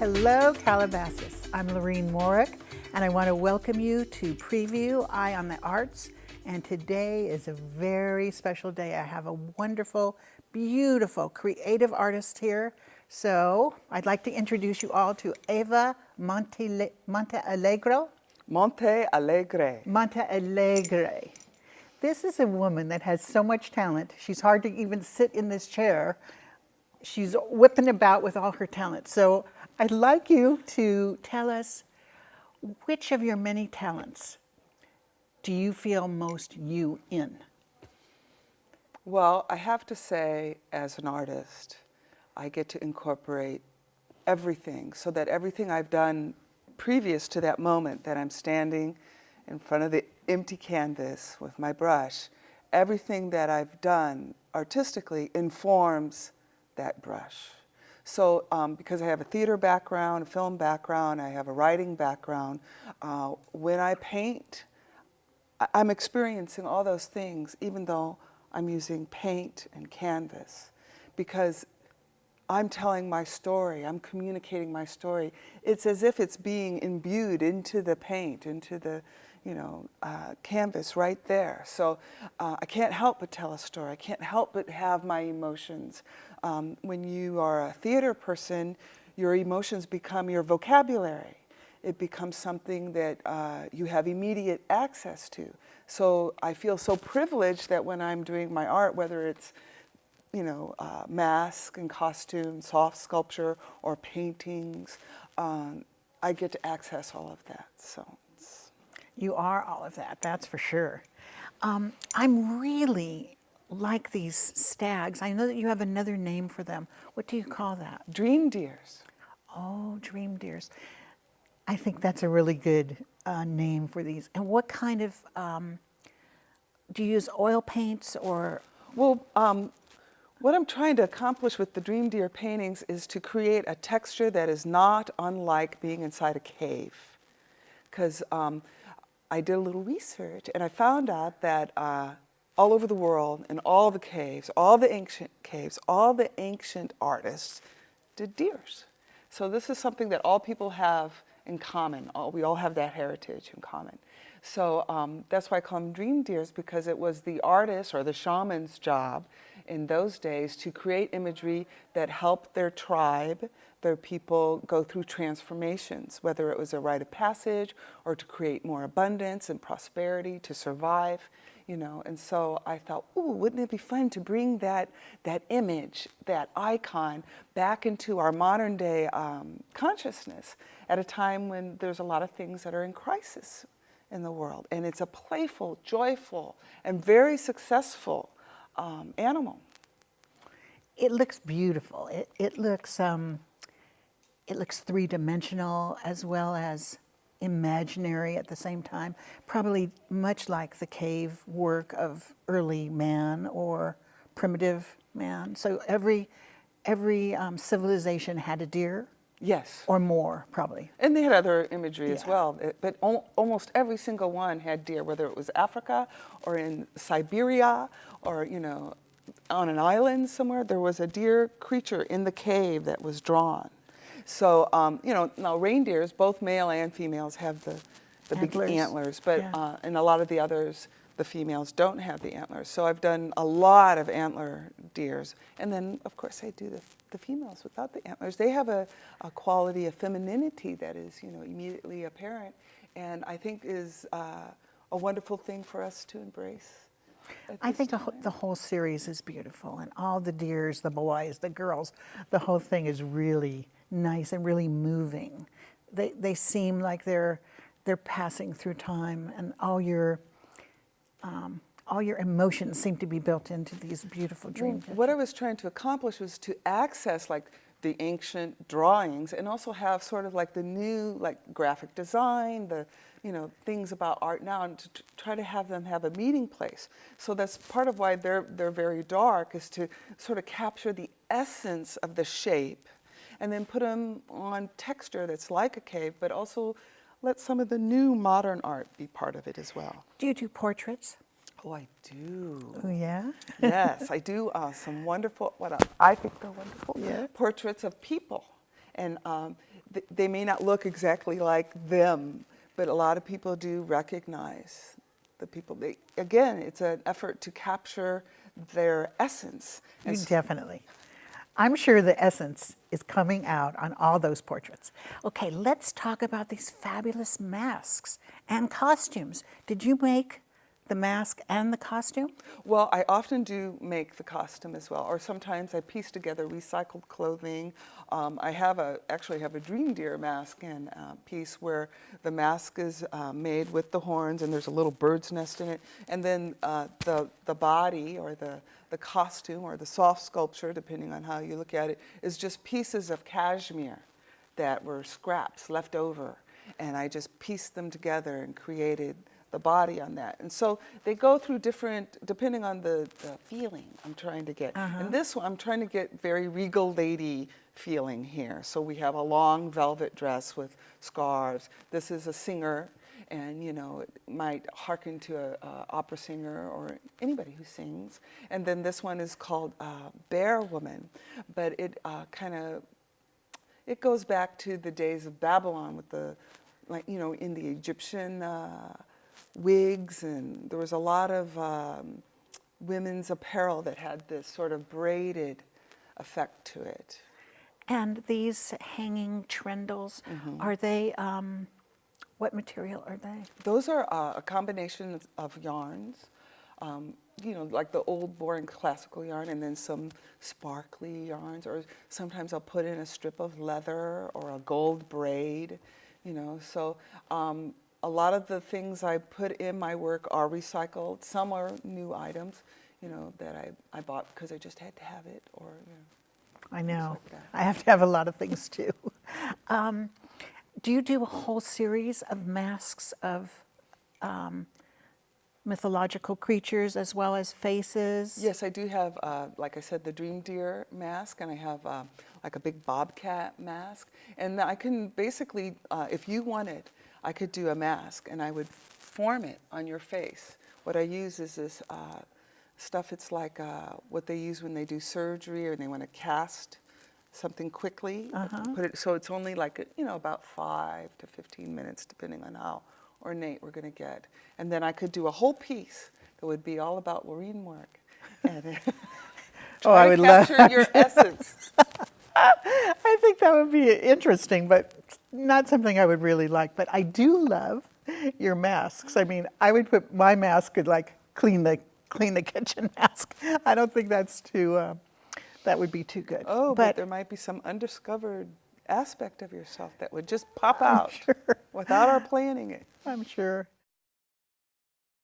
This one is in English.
Hello, Calabasas. I'm Laureen Morick, and I want to welcome you to Preview Eye on the Arts. And today is a very special day. I have a wonderful, beautiful, creative artist here. So I'd like to introduce you all to Eva Montealegre. Montealegre. Montealegre. This is a woman that has so much talent. She's hard to even sit in this chair. She's whipping about with all her talent. So I'd like you to tell us, which of your many talents do you feel most you in? Well, I have to say, as an artist, I get to incorporate everything so that everything I've done previous to that moment that I'm standing in front of the empty canvas with my brush, everything that I've done artistically informs that brush. So because I have a theater background, a film background, I have a writing background, when I paint, I'm experiencing all those things even though I'm using paint and canvas, because I'm telling my story, I'm communicating my story. It's as if it's being imbued into the paint, into the canvas right there. So I can't help but tell a story. I can't help but have my emotions. When you are a theater person, your emotions become your vocabulary. It becomes something that you have immediate access to. So I feel so privileged that when I'm doing my art, whether it's mask and costume, soft sculpture, or paintings, I get to access all of that. So You are all of that, that's for sure. I'm really like these stags. I know that you have another name for them. What do you call that? dream deers. Oh, dream deers. I think that's a really good name for these. And what kind of, do you use oil paints or? Well, what I'm trying to accomplish with the dream deer paintings is to create a texture that is not unlike being inside a cave. Because I did a little research and I found out that all over the world, in all the caves, all the ancient caves, all the ancient artists did deers. So this is something that all people have in common. We all have that heritage in common. So that's why I call them dream deers, because it was the artist or the shaman's job in those days to create imagery that helped their tribe, their people, go through transformations, whether it was a rite of passage or to create more abundance and prosperity, to survive, And so I thought, ooh, wouldn't it be fun to bring that image, that icon, back into our modern day consciousness at a time when there's a lot of things that are in crisis in the world. And it's a playful, joyful, and very successful animal. It looks beautiful. It looks three-dimensional as well as imaginary at the same time. Probably much like the cave work of early man or primitive man. So every civilization had a deer. Yes. Or more, probably. And they had other imagery as well. But almost every single one had deer, whether it was Africa or in Siberia or, on an island somewhere. There was a deer creature in the cave that was drawn. So, now reindeers, both male and females, have the big antlers. But in a lot of the others, the females don't have the antlers. So I've done a lot of antler deers. And then, of course, I do the females without the antlers. They have a quality of femininity that is, immediately apparent, and I think is a wonderful thing for us to embrace. I think the whole series is beautiful, and all the deers, the boys, the girls, the whole thing is really nice and really moving. They seem like they're passing through time, and all your emotions seem to be built into these beautiful dream pictures. What I was trying to accomplish was to access like the ancient drawings and also have sort of like the new like graphic design, the things about art now, and to try to have them have a meeting place. So that's part of why they're very dark, is to sort of capture the essence of the shape and then put them on texture that's like a cave, but also let some of the new modern art be part of it as well. Do you do portraits? Oh, I do. Oh, yeah? Yes, I do some wonderful, I think they're wonderful, Yeah. portraits of people. And they may not look exactly like them, but a lot of people do recognize the people. Again, it's an effort to capture their essence. Definitely. I'm sure the essence is coming out on all those portraits. Okay, let's talk about these fabulous masks and costumes. Did you make the mask and the costume? Well, I often do make the costume as well, or sometimes I piece together recycled clothing. I actually have a dream deer mask and piece where the mask is made with the horns and there's a little bird's nest in it, and then the body or the costume or the soft sculpture, depending on how you look at it, is just pieces of cashmere that were scraps left over, and I just pieced them together and created the body on that. And so they go through different, depending on the feeling I'm trying to get. And this one, I'm trying to get very regal lady feeling here. So we have a long velvet dress with scarves. This is a singer, and you know, it might hearken to a opera singer or anybody who sings. And then this one is called Bear Woman, but it it goes back to the days of Babylon with the, like, you know, in the Egyptian wigs, and there was a lot of women's apparel that had this sort of braided effect to it. And these hanging trundles, are they, what material are they? Those are a combination of yarns, you know, like the old boring classical yarn, and then some sparkly yarns, or sometimes I'll put in a strip of leather or a gold braid, you know. So a lot of the things I put in my work are recycled. Some are new items, you know, that I bought because I just had to have it, or, you know. I know. Like that. I have to have a lot of things too. Do you do a whole series of masks of mythological creatures as well as faces? Yes, I do have, like I said, the dream deer mask, and I have like a big bobcat mask. And I can basically, if you wanted, I could do a mask and I would form it on your face. What I use is this stuff, it's like what they use when they do surgery or they want to cast something quickly. Put it, so it's only like, you know, about 5 to 15 minutes, depending on how ornate we're going to get. And then I could do a whole piece that would be all about Laureen Morick. And I would love capture your essence. I think that would be interesting, but not something I would really like. But I do love your masks. I mean, I would put my mask could like clean the kitchen mask. I don't think that's too. That would be too good. Oh, but there might be some undiscovered aspect of yourself that would just pop out without our planning it. I'm sure.